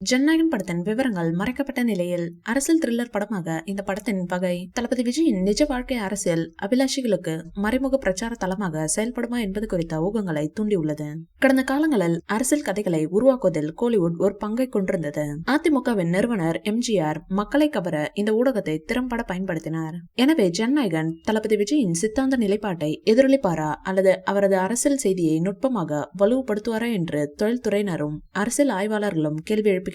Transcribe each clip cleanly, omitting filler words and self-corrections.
ஜனநாயகன் படத்தின் விவரங்கள் மறைக்கப்பட்ட நிலையில் அரசியல் த்ரில்லர் படமாக இந்த படத்தின் வகை தளபதி விஜயின் நிஜ வாழ்க்கை அரசியல் அபிலாஷிகளுக்கு மறைமுக பிரச்சார தளமாக செயல்படுமா என்பது குறித்த ஊகங்களை தூண்டியுள்ளது. கடந்த காலங்களில் அரசியல் கதைகளை உருவாக்குவதில் கோலிவுட் ஒரு பங்கை கொண்டிருந்தது. அதிமுகவின் நிறுவனர் எம்ஜிஆர் மக்களை கவர இந்த ஊடகத்தை திறம்பட பயன்படுத்தினார். எனவே ஜனநாயகன் தளபதி விஜயின் சித்தாந்த நிலைப்பாட்டை எதிரொலிப்பாரா அல்லது அவரது அரசியல் செய்தியை நுட்பமாக வலுப்படுத்துவாரா என்று தொழில்துறையினரும் அரசியல் ஆய்வாளர்களும் கேள்வி எழுப்புகின்றனர்.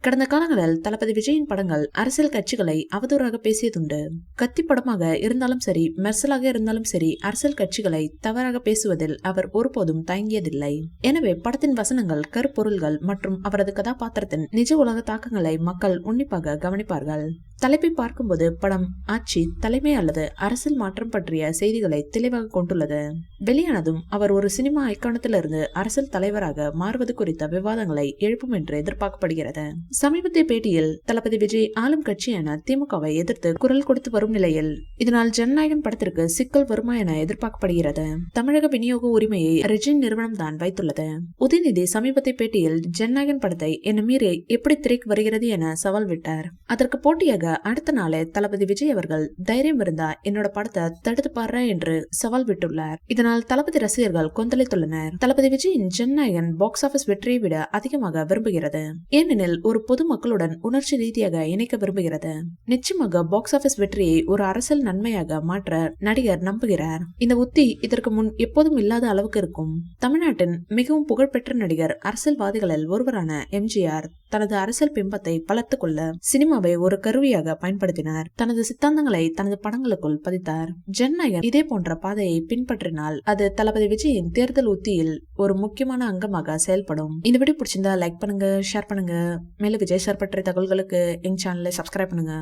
கடந்த காலங்களில் தளபதி விஜயின் படங்கள் அரசியல் கட்சிகளை அவதூறாக பேசியதுண்டு. கத்தி படமாக இருந்தாலும் சரி, மெர்சலாக இருந்தாலும் சரி, அரசியல் கட்சிகளை தவறாக பேசுவதில் அவர் ஒருபோதும் தயங்கியதில்லை. எனவே படத்தின் வசனங்கள், கருப்பொருள்கள் மற்றும் அவரது கதாபாத்திரத்தின் நிஜ உலக தாக்கங்களை மக்கள் உன்னிப்பாக கவனிப்பார்கள். தலைப்பை பார்க்கும்போது படம் ஆட்சி, தலைமை அல்லது அரசியல் மாற்றம் பற்றிய செய்திகளை தெளிவாக கொண்டுள்ளது. வெளியானதும் அவர் ஒரு சினிமா ஐக்கானத்திலிருந்து அரசியல் தலைவராக மாறுவது குறித்த விவாதங்களை எழுப்பும் என்று எதிர்பார்க்கப்படுகிறது. சமீபத்திய பேட்டியில் தளபதி விஜய் ஆளும் கட்சியான திமுகவை எதிர்த்து குரல் கொடுத்து வரும் நிலையில் இதனால் ஜனநாயகன் படத்திற்கு சிக்கல் வருமா என எதிர்பார்க்கப்படுகிறது. தமிழக விநியோக உரிமையை ரெஜின் நிறுவனம் தான் வைத்துள்ளது. உதயநிதி சமீபத்திய பேட்டியில் ஜனநாயகன் படத்தை என்ன மீறி எப்படி திரைக்கு வருகிறது என சவால் விட்டார். அதற்கு போட்டியாக அடுத்த நாளே தளபதி விஜய் அவர்கள் தைரியம் இருந்தா என்னோட படத்தை தடுத்து பாரு என்று சவால் விட்டுள்ளார். இதனால் தளபதி ரசிகர்கள் கொந்தளித்துள்ளனர். தளபதி விஜயின் ஜனநாயகன் பாக்ஸ் ஆபீஸ் வெற்றியை விட அதிகமாக விரும்புகிறது. ஏனெனில் ஒரு பொது மக்களுடன் உணர்ச்சி ரீதியாக இணைக்க விரும்புகிறது. நிச்சயமாக பாக்ஸ் ஆபீஸ் வெற்றியை ஒரு அரசியல் நன்மையாக மாற்ற நடிகர் நம்புகிறார். இந்த உத்தி இதற்கு முன் எப்போதும் இல்லாத அளவுக்கு இருக்கும். தமிழ்நாட்டின் மிகவும் புகழ்பெற்ற நடிகர், அரசியல்வாதிகளில் ஒருவரான எம்ஜிஆர் தனது அரசியல் பிம்பத்தை வளர்த்துக் கொள்ள சினிமாவை ஒரு கருவியாக பயன்படுத்தினார். தனது சித்தாந்தங்களை தனது படங்களுக்குள் பதித்தார். ஜனநாயகன் இதே போன்ற பாதையை பின்பற்றினால் அது தளபதி விஜயின் தேர்தல் உத்தியில் ஒரு முக்கியமான அங்கமாக செயல்படும். இந்த வீடியோ பிடிச்சிருந்தா லைக் பண்ணுங்க, ஷேர் பண்ணுங்க. மேலும் விஜய் சார் பற்றிய தகவல்களுக்கு எங்க சேனலை சப்ஸ்கிரைப் பண்ணுங்க.